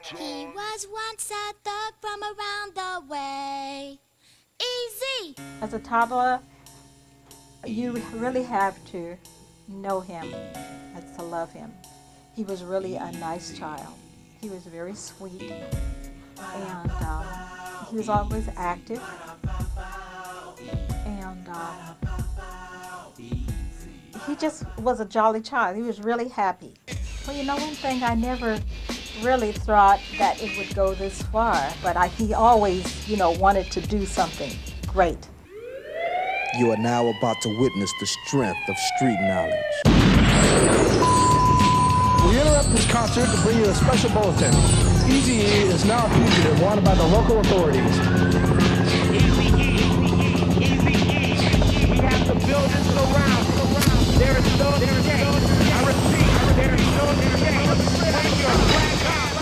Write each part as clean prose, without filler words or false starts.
He was once a thug from around the way. Easy. As a toddler, you really have to know him and to love him. He was really a nice child. He was very sweet, and he was always active, and he just was a jolly child. He was really happy. Well, you know, one thing I never really thought that it would go this far, but he always, you know, wanted to do something great. You are now about to witness the strength of street knowledge. We interrupt this concert to bring you a special bulletin. Eazy-E is now a fugitive wanted by the local authorities. Eazy-E, we have to build this around. There is no escape. I repeat, there is no escape. When you're black out.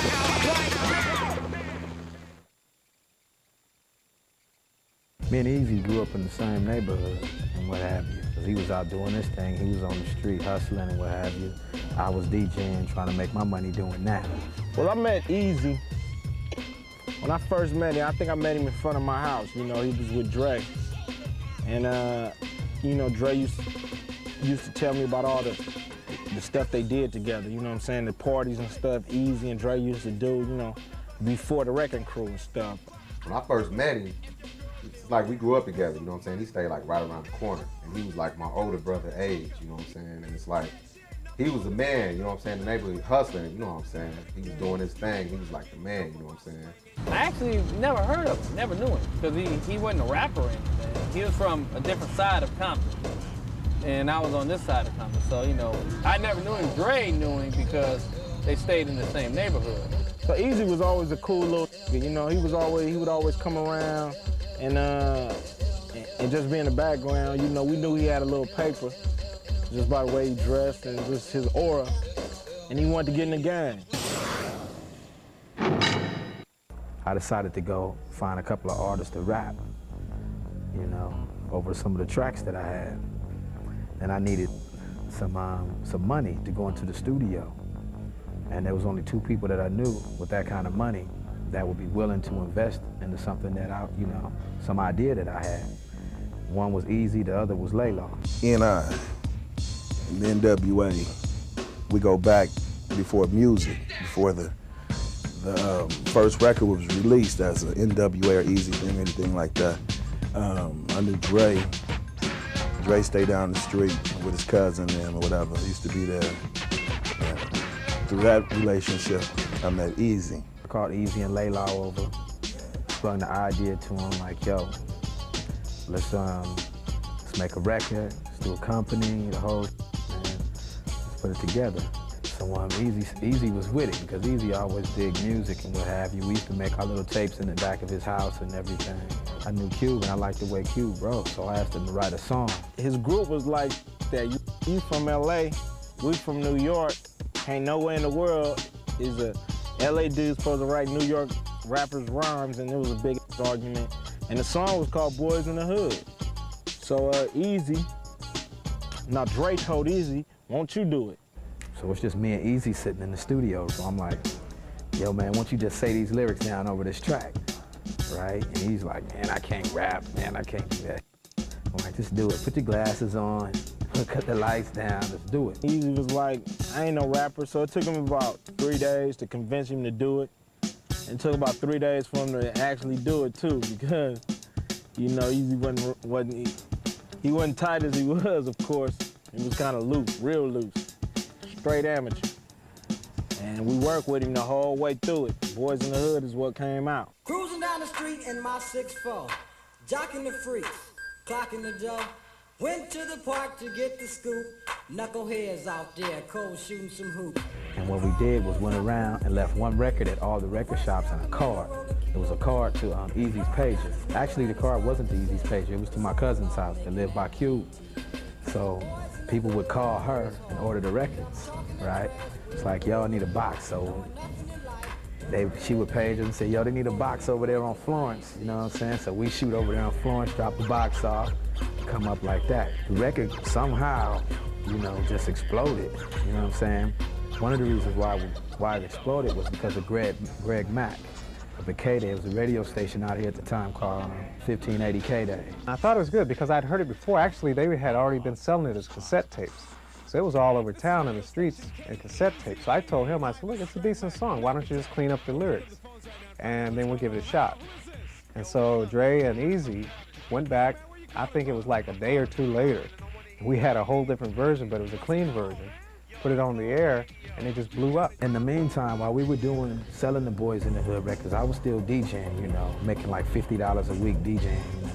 Me and Eazy grew up in the same neighborhood and what have you. Because he was out doing this thing, he was on the street hustling and what have you. I was DJing, trying to make my money doing that. Well, I met Eazy. When I first met him, I think I met him in front of my house. You know, he was with Dre. And, you know, Dre used to tell me about all the stuff they did together, you know what I'm saying? The parties and stuff Eazy and Dre used to do, you know, before the Wrecking Crew and stuff. When I first met him, it's like we grew up together, you know what I'm saying? He stayed like right around the corner. And he was like my older brother age, you know what I'm saying? And it's like, he was the man, you know what I'm saying? The neighborhood hustling, you know what I'm saying? He was doing his thing, he was like the man, you know what I'm saying? I actually never heard of him, never knew him, because he wasn't a rapper or anything. He was from a different side of Compton, and I was on this side of Compton. So, you know, I never knew him. Dre knew him because they stayed in the same neighborhood. So Eazy was always a cool little, you know, he would always come around and just be in the background. You know, we knew he had a little paper just by the way he dressed and just his aura, and he wanted to get in the game. I decided to go find a couple of artists to rap, you know, over some of the tracks that I had. And I needed some money to go into the studio. And there was only two people that I knew with that kind of money that would be willing to invest into something that you know, some idea that I had. One was Eazy, the other was Laylaw. N.I. and N.W.A. We go back before music, before the first record was released as an N.W.A. or Eazy thing, anything like that. I knew Dre. Dre stayed down the street with his cousin and whatever. He used to be there. And through that relationship, I met Eazy. I called Eazy and Laylaw over, sprung the idea to him like, yo, let's make a record, let's do a company, the whole and let's put it together. So Eazy was with it because Eazy always did music and what have you. We used to make our little tapes in the back of his house and everything. I knew Cube and I liked the way Cube wrote, so I asked him to write a song. His group was like that. You from LA, we from New York. Ain't nowhere in the world is a LA dude supposed to write New York rappers' rhymes, and there was a big argument. And the song was called Boys in the Hood. So Eazy, now Dre told Eazy, won't you do it? So it's just me and Eazy sitting in the studio. So I'm like, yo man, won't you just say these lyrics down over this track, right? And he's like, man, I can't rap, man, I can't do that. I'm like, just do it. Put your glasses on, cut the lights down, let's do it. Eazy was like, I ain't no rapper, so it took him about 3 days to convince him to do it. And it took about 3 days for him to actually do it too, because, you know, Eazy wasn't tight as he was, of course. He was kind of loose, real loose, straight amateur. And we worked with him the whole way through it. Boys in the Hood is what came out. Cruising down the street in my 6'4", jocking the freaks, clocking the dough. Went to the park to get the scoop. Knuckleheads out there, cold shooting some hoops. And what we did was went around and left one record at all the record shops and a card. It was a card to Eazy's pager. Actually, the card wasn't to Eazy's pager. It was to my cousin's house that lived by Cube. So people would call her and order the records, right? It's like, yo, I need a box. So she would page us and say, yo, they need a box over there on Florence. You know what I'm saying? So we shoot over there on Florence, drop the box off, come up like that. The record somehow, you know, just exploded. You know what I'm saying? One of the reasons why it exploded was because of Greg Mack of K-Day. It was a radio station out here at the time called 1580 K-Day. I thought it was good because I'd heard it before. Actually, they had already been selling it as cassette tapes. So it was all over town in the streets in cassette tapes. So I told him, I said, look, it's a decent song. Why don't you just clean up the lyrics? And then we'll give it a shot. And so Dre and Eazy went back, I think it was like a day or two later. We had a whole different version, but it was a clean version. Put it on the air, and it just blew up. In the meantime, while we were selling the Boys in the Hood records, I was still DJing, you know, making like $50 a week DJing. You know?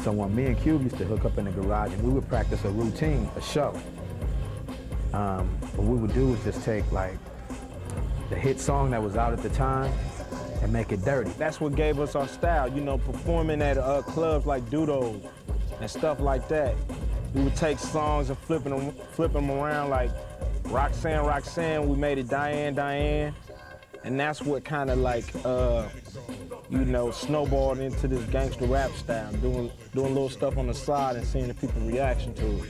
So when me and Cube used to hook up in the garage and we would practice a routine, a show, what we would do was just take like the hit song that was out at the time and make it dirty. That's what gave us our style, you know, performing at clubs like Dudo's and stuff like that. We would take songs and flip them around like Roxanne, Roxanne, we made it Diane, Diane. And that's what kind of like, you know, snowballed into this gangster rap style, doing little stuff on the side and seeing the people's reaction to it.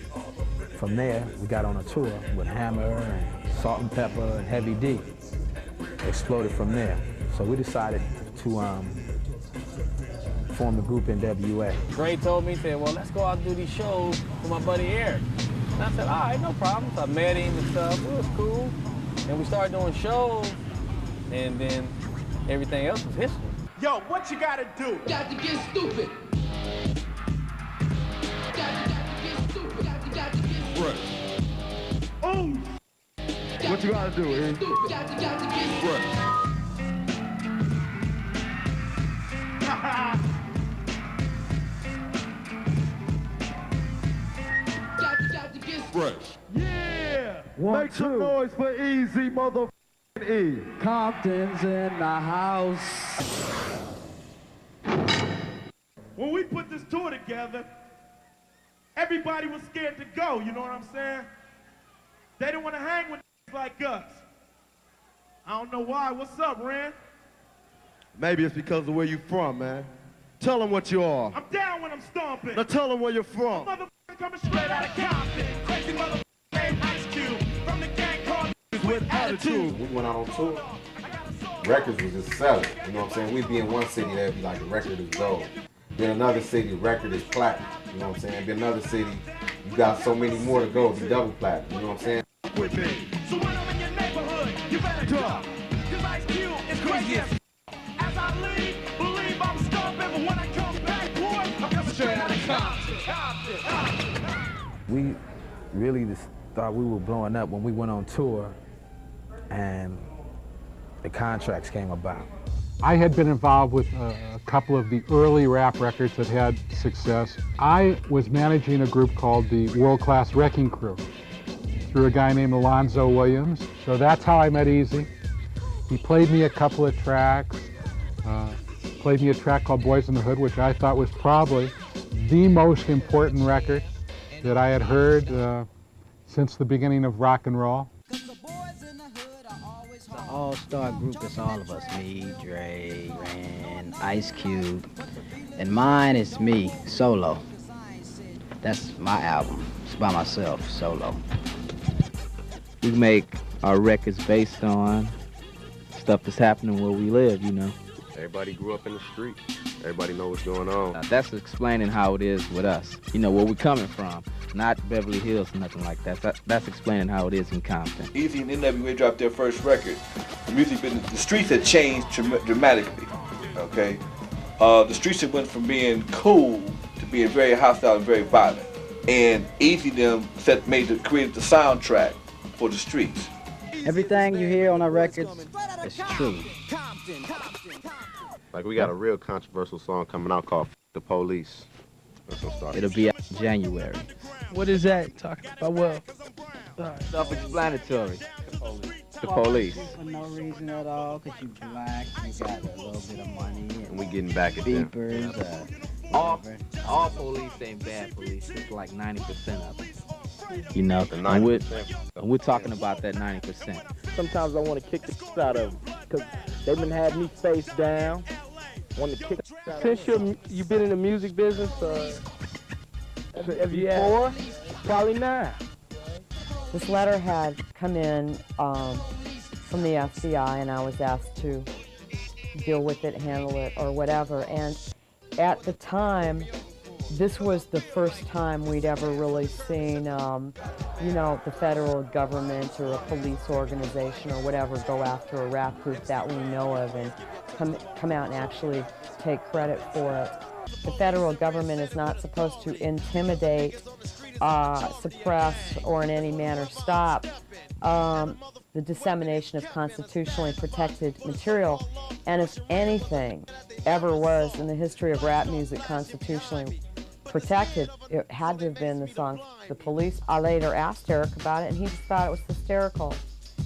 From there, we got on a tour with Hammer and Salt and Pepper and Heavy D. Exploded from there. So we decided to form the group N.W.A. Dre told me, he said, well, let's go out and do these shows with my buddy Eric. And I said, all right, no problem. So I met him and stuff. It was cool. And we started doing shows, and then everything else was history. Yo, what you gotta do? Got to get stupid. Got to get stupid. Got to get Right. Oh! What you gotta do, eh? stupid. Got to get stupid. Right. Got to get stupid. Right. Yeah! Make some noise for Eazy, motherfucking E. Compton's in the house. When we put this tour together, everybody was scared to go, you know what I'm saying? They didn't want to hang with like us. I don't know why. What's up, Ren? Maybe it's because of where you from, man. Tell them what you are. I'm down when I'm stomping. Now tell them where you're from. Motherfucker coming straight out of Compton. Crazy motherfucker named Ice Cube. From the gang called with attitude. We went out on tour. Records was just selling. You know what I'm saying? We'd be in one city, that'd be like the record is gold. Then another city, the record is platinum. You know what I'm saying? Then another city, you got so many more to go, be double platinum. You know what I'm saying? With me. So when I'm in your neighborhood, you better drop. Cause Ice Cube is crazy as as I leave, believe I'm stomping, but when I come back, boy, I'm coming straight out of Compton. We really just thought we were blowing up when we went on tour and the contracts came about. I had been involved with a couple of the early rap records that had success. I was managing a group called the World Class Wrecking Crew through a guy named Alonzo Williams. So that's how I met Eazy. He played me a couple of tracks, played me a track called Boys in the Hood, which I thought was probably the most important record that I had heard since the beginning of rock and roll. The all-star group is all of us, me, Dre, Ren, Ice Cube, and mine is me, solo. That's my album. It's by myself, solo. We make our records based on stuff that's happening where we live, you know. Everybody grew up in the street. Everybody know what's going on. Now, that's explaining how it is with us. You know, where we're coming from. Not Beverly Hills or nothing like that. That's explaining how it is in Compton. Eazy and N.W.A dropped their first record. The music business, the streets had changed dramatically, okay? The streets had went from being cool to being very hostile and very violent. And Eazy them created the soundtrack for the streets. Everything you hear on our records is true. Like we got a real controversial song coming out called F the Police. It'll be out in January. What is that talking about? Well, self-explanatory. The police. For no reason at all, because you black, you got a little bit of money. And we getting back at them. Beepers, all police ain't bad police. It's like 90% of it. You know, and we're talking about that 90%. Sometimes I want to kick the shit out of them because they've been having me face down. Want to kick the shit out of them. Since you've been in the music business, have you had? Probably not. This letter had come in from the FBI, and I was asked to deal with it, handle it, or whatever. And at the time, this was the first time we'd ever really seen, you know, the federal government or a police organization or whatever go after a rap group that we know of and come out and actually take credit for it. The federal government is not supposed to intimidate, suppress, or in any manner stop the dissemination of constitutionally protected material. And if anything ever was in the history of rap music constitutionally protected, it had to have been the song The Police. I later asked Eric about it, and he just thought it was hysterical.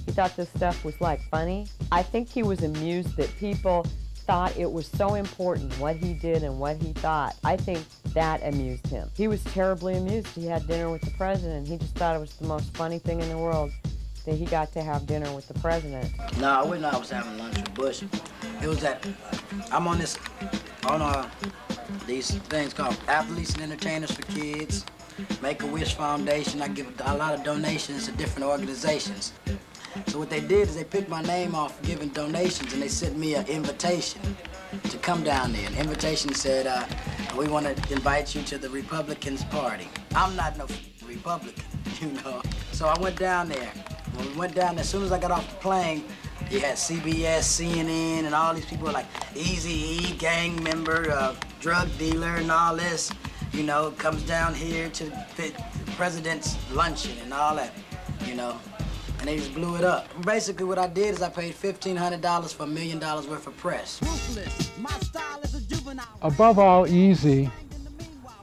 He thought this stuff was like funny. I think he was amused that people thought it was so important what he did and what he thought. I think that amused him. He was terribly amused. He had dinner with the president. He just thought it was the most funny thing in the world that he got to have dinner with the president. No, I wouldn't know I was having lunch with Bush. It was that I'm on these things called Athletes and Entertainers for Kids, Make-A-Wish Foundation. I give a lot of donations to different organizations. So what they did is they picked my name off giving donations, and they sent me an invitation to come down there. An invitation said, we want to invite you to the Republicans Party. I'm not no Republican, you know. So I went down there. When we went down there, as soon as I got off the plane, you had CBS, CNN, and all these people like Eazy-E, gang member, drug dealer, and all this, you know, comes down here to the president's luncheon and all that, you know. And they just blew it up. Basically, what I did is I paid $1,500 for $1 million worth of press. Above all, Eazy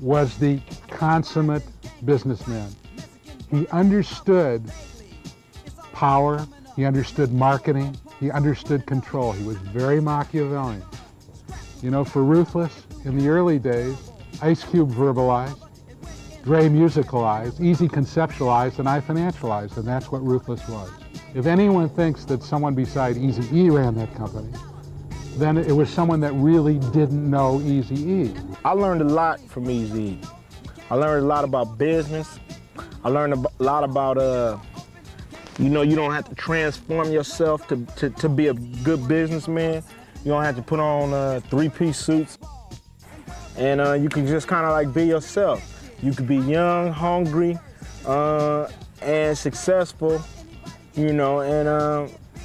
was the consummate businessman. He understood power, he understood marketing, he understood control. He was very Machiavellian. You know, for Ruthless, in the early days, Ice Cube verbalized, Dre musicalized, Eazy conceptualized, and I financialized, and that's what Ruthless was. If anyone thinks that someone beside Eazy-E ran that company, then it was someone that really didn't know Eazy-E. I learned a lot from Eazy-E. I learned a lot about business. I learned a lot about, you know, you don't have to transform yourself to be a good businessman. You don't have to put on three-piece suits. And you can just kind of like be yourself. You could be young, hungry, and successful, you know, and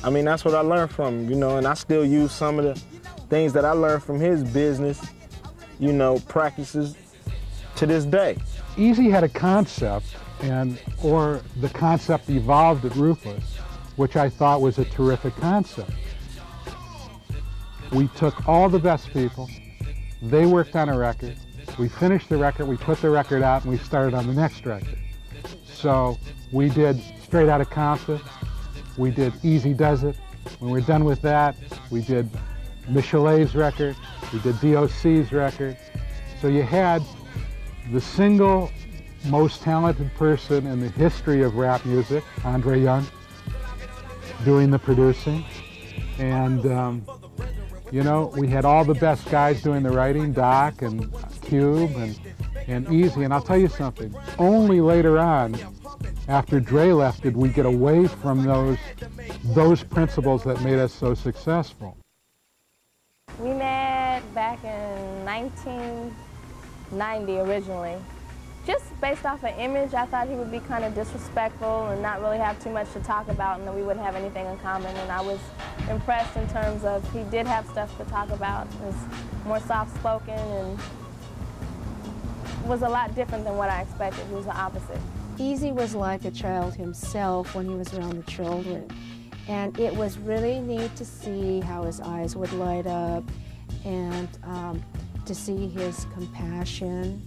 I mean, that's what I learned from him, you know, and I still use some of the things that I learned from his business, you know, practices to this day. Eazy had a concept, or the concept evolved at Ruthless, which I thought was a terrific concept. We took all the best people, they worked on a record, we finished the record, we put the record out, and we started on the next record. So we did Straight Outta Compton, we did Eazy Does It. When we're done with that, we did Michelet's record, we did DOC's record. So you had the single most talented person in the history of rap music, Andre Young, doing the producing. And you know, we had all the best guys doing the writing, Doc and Cube and Eazy. And I'll tell you something, only later on, after Dre left, did we get away from those principles that made us so successful. We met back in 1990 originally. Just based off an image, I thought he would be kind of disrespectful and not really have too much to talk about, and that we wouldn't have anything in common. And I was impressed in terms of he did have stuff to talk about. He was more soft-spoken and was a lot different than what I expected. He was the opposite. Eazy was like a child himself when he was around the children. And it was really neat to see how his eyes would light up and to see his compassion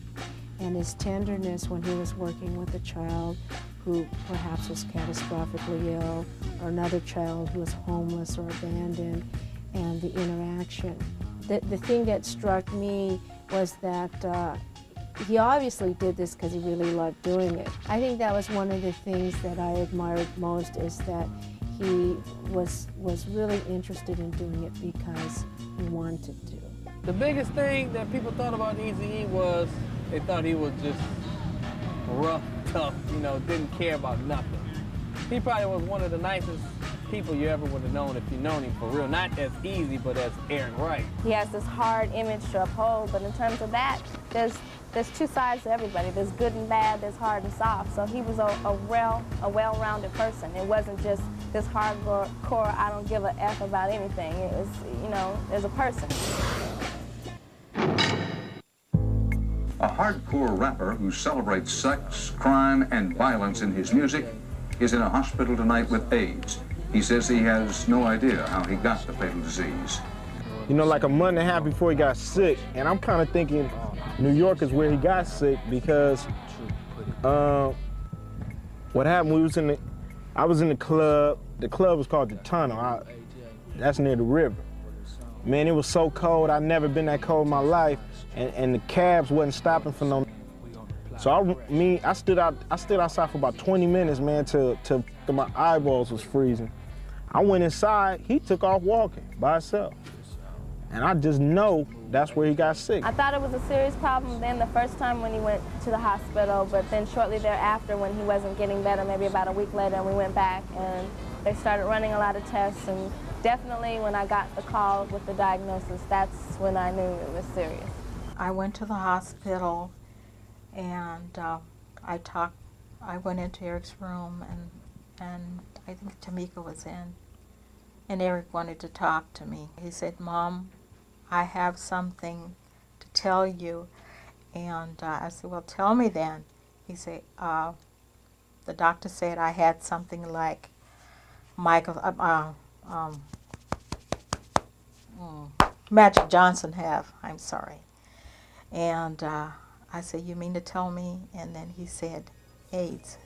and his tenderness when he was working with a child who perhaps was catastrophically ill, or another child who was homeless or abandoned, and the interaction. The thing that struck me was that he obviously did this because he really loved doing it. I think that was one of the things that I admired most, is that he was really interested in doing it because he wanted to. The biggest thing that people thought about Eazy-E was they thought he was just rough, tough, you know, didn't care about nothing. He probably was one of the nicest people you ever would have known if you known him for real. Not as Eazy, but as N.W.A. Wright. He has this hard image to uphold, but in terms of that, there's two sides to everybody. There's good and bad, there's hard and soft. So he was a well-rounded person. It wasn't just this hardcore, I don't give a F about anything. It was, you know, there's a person. A hardcore rapper who celebrates sex, crime, and violence in his music is in a hospital tonight with AIDS. He says he has no idea how he got the fatal disease. You know, like a month and a half before he got sick, and I'm kind of thinking New York is where he got sick because what happened, I was in the club. The club was called The Tunnel. That's near the river. Man, it was so cold. I'd never been that cold in my life, and the cabs wasn't stopping for no. So I stood outside for about 20 minutes, man, till my eyeballs was freezing. I went inside, he took off walking by himself. And I just know that's where he got sick. I thought it was a serious problem then the first time when he went to the hospital, but then shortly thereafter when he wasn't getting better, maybe about a week later, and we went back and they started running a lot of tests, and definitely when I got the call with the diagnosis, that's when I knew it was serious. I went to the hospital and I went into Eric's room and I think Tamika was in, and Eric wanted to talk to me. He said, "Mom, I have something to tell you." And I said, "Well, tell me then." He said, the doctor said I had something like Magic Johnson have, I'm sorry. And I said, "You mean to tell me?" And then he said, "AIDS."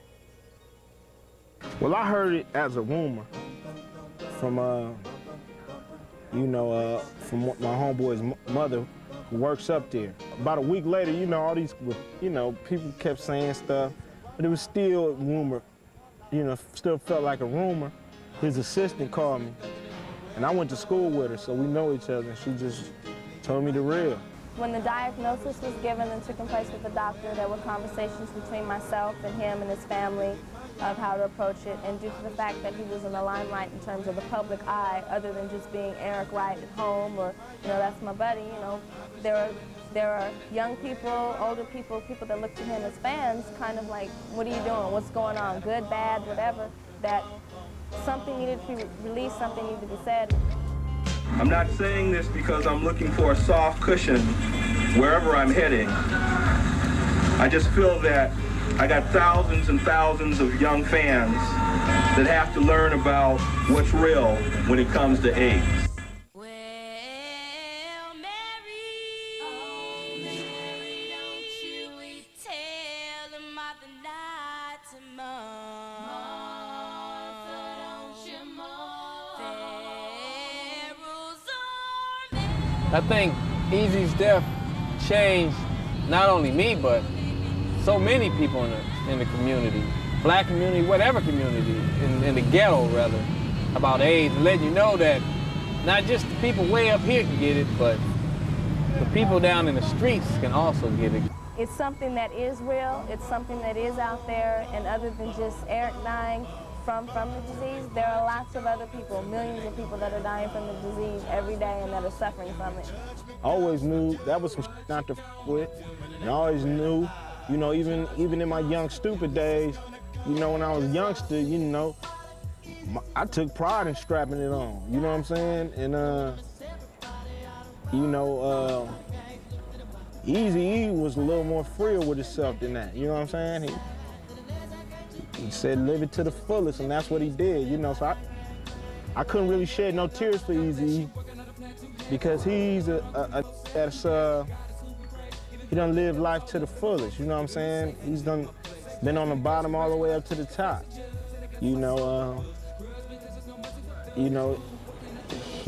Well, I heard it as a rumor from, from my homeboy's mother who works up there. About a week later, all these, people kept saying stuff, but it was still a rumor, still felt like a rumor. His assistant called me, and I went to school with her, so we know each other, and she just told me the real. When the diagnosis was given and taking place with the doctor, there were conversations between myself and him and his family of how to approach it, and due to the fact that he was in the limelight in terms of the public eye, other than just being Eric Wright at home or, that's my buddy, there are young people, older people, people that look to him as fans, kind of like, what are you doing, what's going on, good, bad, whatever, that something needed to be released, something needed to be said. I'm not saying this because I'm looking for a soft cushion wherever I'm heading. I just feel that I got thousands and thousands of young fans that have to learn about what's real when it comes to AIDS. I think Eazy's death changed not only me, but so many people in the community, black community, whatever community, in the ghetto rather, about AIDS, and letting you know that not just the people way up here can get it, but the people down in the streets can also get it. It's something that is real, it's something that is out there, and other than just Eric dying from the disease, there are lots of other people, millions of people that are dying from the disease every day and that are suffering from it. I always knew that was some not to with, and I always knew, even in my young stupid days, when I was a youngster, I took pride in strapping it on, you know what I'm saying? And, Eazy-E was a little more free with himself than that, you know what I'm saying? He said live it to the fullest, and that's what he did, so I couldn't really shed no tears for Eazy-E because he's he done lived life to the fullest, you know what I'm saying? He's done been on the bottom all the way up to the top. He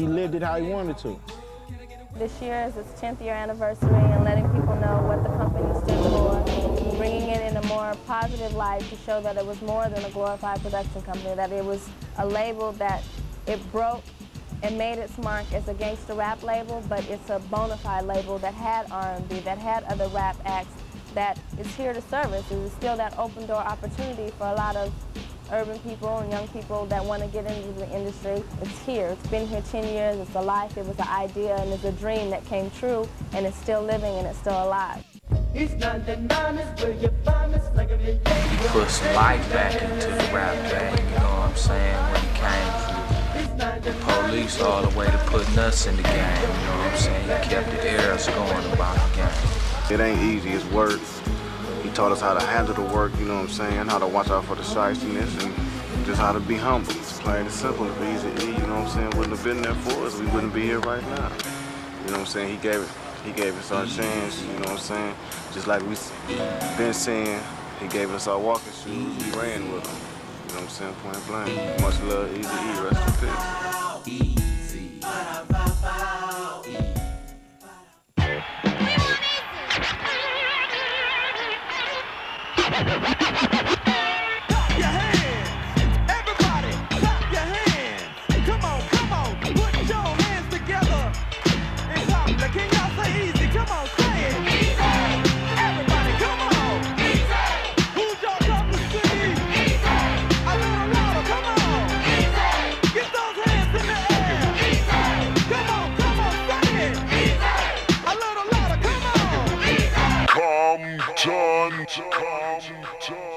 lived it how he wanted to. This year is its 10th year anniversary, and letting people know what the company stood for, bringing it in a more positive light to show that it was more than a glorified production company, that it was a label that it broke and made its mark as a gangster rap label, but it's a bona fide label that had R&B, that had other rap acts, that is here to service. It is still that open door opportunity for a lot of urban people and young people that want to get into the industry. It's here. It's been here 10 years. It's a life. It was an idea, and it's a dream that came true, and it's still living, and it's still alive. He put some life back into the rap game, you know what I'm saying, when he came through the police all the way to putting us in the game, you know what I'm saying. He kept the eras going about the game. It ain't easy, it's work. He taught us how to handle the work, you know what I'm saying, how to watch out for the shiestiness and just how to be humble. It's plain and simple. If Eazy-E, you know what I'm saying, wouldn't have been there for us, we wouldn't be here right now. You know what I'm saying, he gave us our chance, you know what I'm saying? Just like we been saying, he gave us our walking shoes, we ran with them. You know what I'm saying, point blank. Much love, Eazy-E, rest in peace. Come, John.